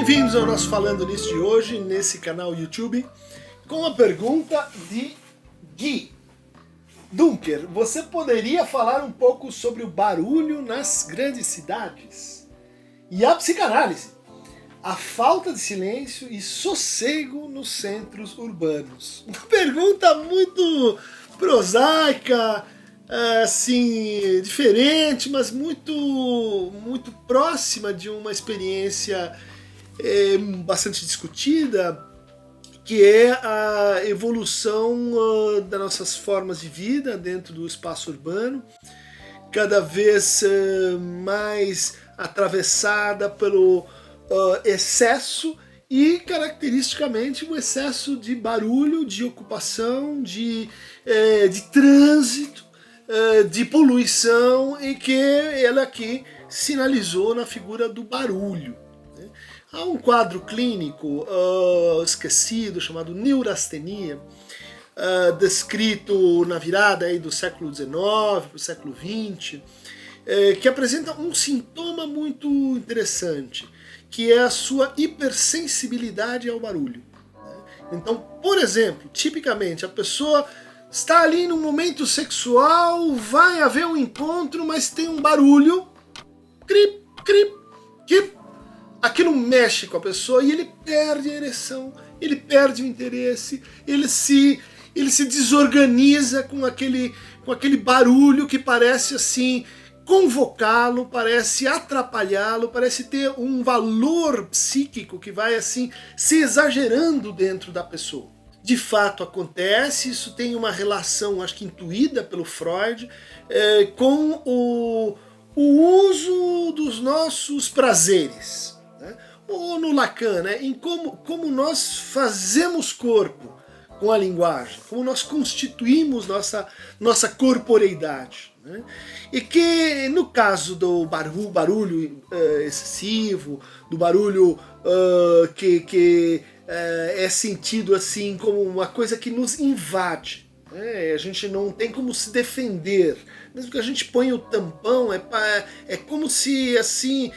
Bem-vindos ao nosso Falando Nisso de hoje, nesse canal YouTube, com a pergunta de Gui. Dunker, você poderia falar um pouco sobre o barulho nas grandes cidades? E a psicanálise, a falta de silêncio e sossego nos centros urbanos. Uma pergunta muito prosaica, assim, diferente, mas muito próxima de uma experiência bastante discutida, que é a evolução das nossas formas de vida dentro do espaço urbano, cada vez mais atravessada pelo excesso e, caracteristicamente, o excesso de barulho, de ocupação, de trânsito, de poluição, e que ela aqui sinalizou na figura do barulho. Há um quadro clínico esquecido chamado neurastenia, descrito na virada aí do século XIX para o século XX, que apresenta um sintoma muito interessante, que é a sua hipersensibilidade ao barulho. Então, por exemplo, tipicamente a pessoa está ali num momento sexual, vai haver um encontro, mas tem um barulho, crip, crip, crip. Aquilo mexe com a pessoa e ele perde a ereção, ele perde o interesse, ele se desorganiza com aquele barulho que parece assim convocá-lo, parece atrapalhá-lo, parece ter um valor psíquico que vai assim se exagerando dentro da pessoa. De fato acontece, isso tem uma relação, acho que intuída pelo Freud, com o uso dos nossos prazeres. Ou no Lacan, em como nós fazemos corpo com a linguagem, como nós constituímos nossa corporeidade. E que no caso do barulho excessivo, do barulho que é sentido assim como uma coisa que nos invade, a gente não tem como se defender. Mesmo que a gente ponha o tampão, é como se assim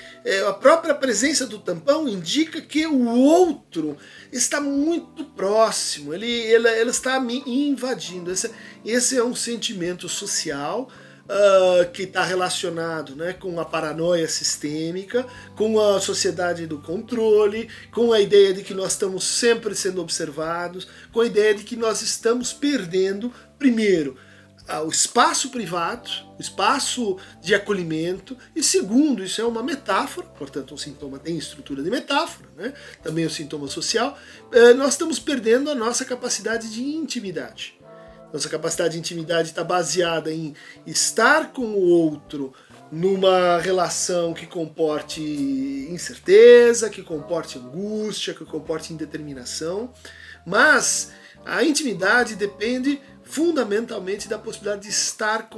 a própria presença do tampão indica que o outro está muito próximo, ele está me invadindo. Esse é um sentimento social que está relacionado com a paranoia sistêmica, com a sociedade do controle, com a ideia de que nós estamos sempre sendo observados, com a ideia de que nós estamos perdendo, primeiro, o espaço privado, o espaço de acolhimento, e segundo, isso é uma metáfora, portanto um sintoma tem estrutura de metáfora, também o sintoma social, nós estamos perdendo a nossa capacidade de intimidade. Nossa capacidade de intimidade está baseada em estar com o outro numa relação que comporte incerteza, que comporte angústia, que comporte indeterminação, mas a intimidade depende fundamentalmente da possibilidade de estar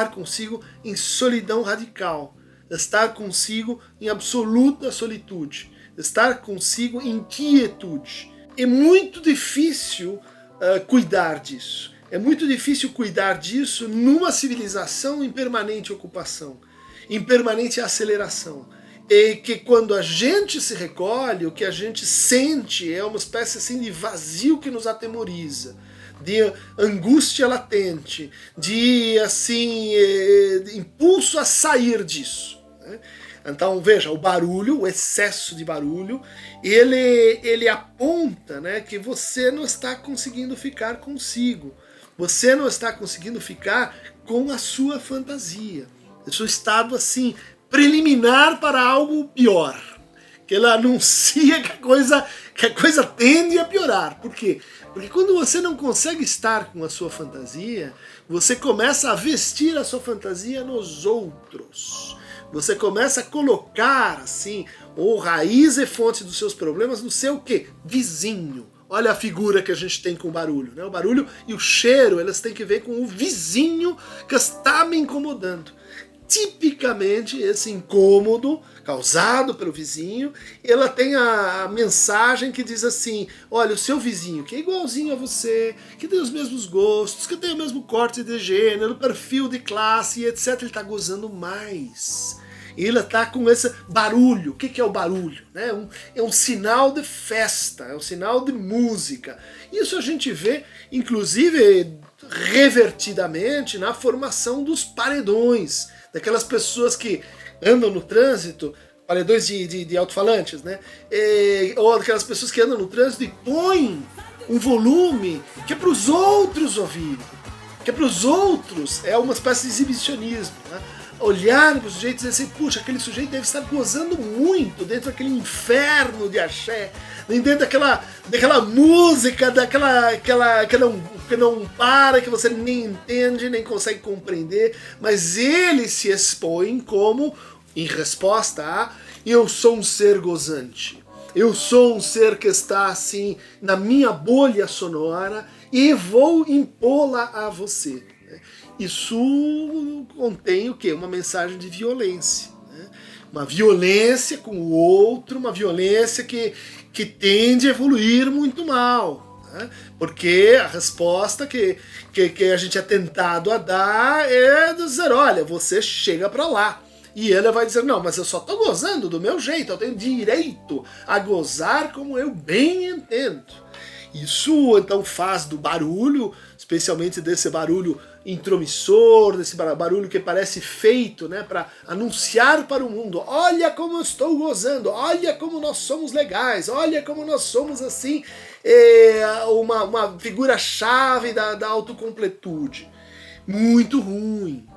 consigo em solidão radical, de estar consigo em absoluta solitude, de estar consigo em quietude. É muito difícil cuidar disso. É muito difícil cuidar disso numa civilização em permanente ocupação, em permanente aceleração. E que quando a gente se recolhe, o que a gente sente é uma espécie assim de vazio que nos atemoriza, de angústia latente, de assim impulso a sair disso. Então veja, o barulho, o excesso de barulho, ele aponta que você não está conseguindo ficar consigo, você não está conseguindo ficar com a sua fantasia, o seu estado assim preliminar para algo pior, que ela anuncia que a coisa tende a piorar. Por quê? Porque quando você não consegue estar com a sua fantasia, você começa a vestir a sua fantasia nos outros. Você começa a colocar assim, ou raiz e fonte dos seus problemas no seu quê? Vizinho. Olha a figura que a gente tem com o barulho. O barulho e o cheiro, elas têm que ver com o vizinho que está me incomodando. Tipicamente esse incômodo causado pelo vizinho, ela tem a mensagem que diz assim: olha, o seu vizinho, que é igualzinho a você, que tem os mesmos gostos, que tem o mesmo corte de gênero, perfil de classe, etc., ele está gozando mais. E ela está com esse barulho. O que é o barulho? É um sinal de festa, é um sinal de música. Isso a gente vê, inclusive, revertidamente na formação dos paredões, daquelas pessoas que andam no trânsito, paredões de alto-falantes, né? Ou aquelas pessoas que andam no trânsito e põem um volume que é para os outros ouvirem, que é para os outros, é uma espécie de exibicionismo, né? Olharem para o sujeito e dizer assim, puxa, aquele sujeito deve estar gozando muito dentro daquele inferno de axé, dentro daquela música, que não para, que você nem entende, nem consegue compreender, mas ele se expõe como, em resposta a, eu sou um ser gozante. Eu sou um ser que está assim na minha bolha sonora e vou impô-la a você. Isso contém o quê? Uma mensagem de violência. Uma violência com o outro, uma violência que tende a evoluir muito mal. Porque a resposta que a gente é tentado a dar é dizer, olha, você chega para lá. E ele vai dizer, não, mas eu só estou gozando do meu jeito, eu tenho direito a gozar como eu bem entendo. Isso então faz do barulho, especialmente desse barulho intromissor, desse barulho que parece feito, né, para anunciar para o mundo, olha como eu estou gozando, olha como nós somos legais, olha como nós somos assim, uma figura-chave da autocompletude. Muito ruim,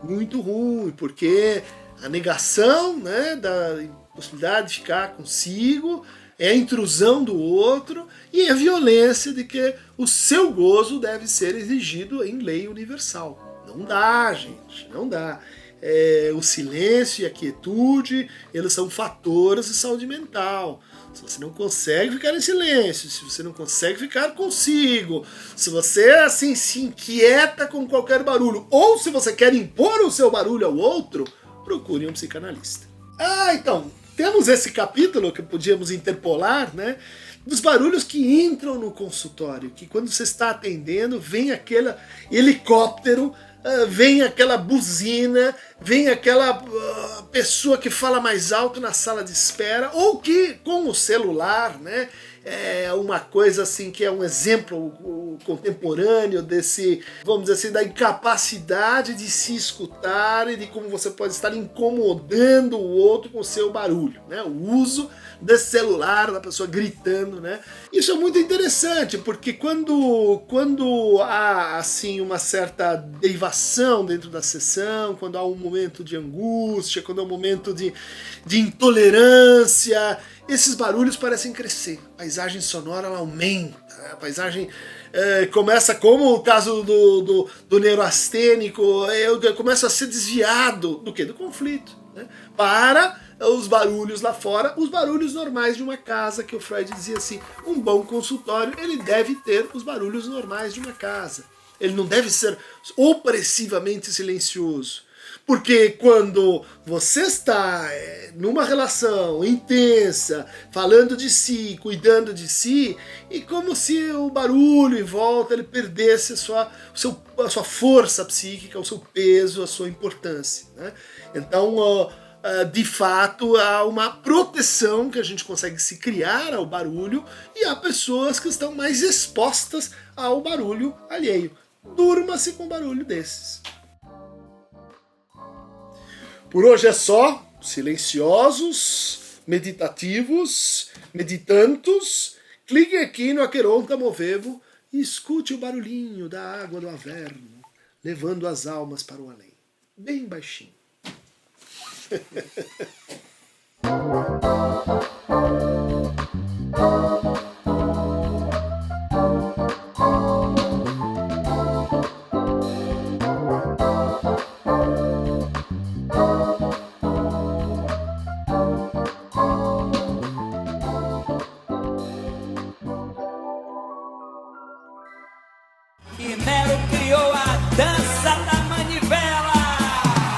porque a negação, né, da possibilidade de ficar consigo, é a intrusão do outro e a violência de que o seu gozo deve ser exigido em lei universal. Não dá, gente, não dá. O silêncio e a quietude, eles são fatores de saúde mental. Se você não consegue ficar em silêncio, se você não consegue ficar consigo, se você assim se inquieta com qualquer barulho, ou se você quer impor o seu barulho ao outro, procure um psicanalista. Então, temos esse capítulo que podíamos interpolar, né, dos barulhos que entram no consultório, que quando você está atendendo, vem aquele helicóptero, vem aquela buzina, vem aquela pessoa que fala mais alto na sala de espera, ou que com o celular, né, é uma coisa assim que é um exemplo contemporâneo desse, vamos dizer assim, da incapacidade de se escutar e de como você pode estar incomodando o outro com o seu barulho, né? O uso desse celular, da pessoa gritando, né? Isso é muito interessante, porque quando há assim uma certa derivação dentro da sessão, quando há um momento de angústia, quando há um momento de intolerância, esses barulhos parecem crescer. A paisagem sonora ela aumenta, né? A paisagem começa, como o caso do neurastênico, começa a ser desviado do quê? Do conflito, né? Para os barulhos lá fora, os barulhos normais de uma casa, que o Freud dizia assim, um bom consultório, ele deve ter os barulhos normais de uma casa. Ele não deve ser opressivamente silencioso. Porque quando você está numa relação intensa, falando de si, cuidando de si, é como se o barulho em volta ele perdesse a sua força psíquica, o seu peso, a sua importância, né? Então, de fato, há uma proteção que a gente consegue se criar ao barulho e há pessoas que estão mais expostas ao barulho alheio. Durma-se com barulho desses. Por hoje é só. Silenciosos, meditativos, meditantos, clique aqui no Aqueronta Movevo e escute o barulhinho da água do Averno, levando as almas para o além. Bem baixinho.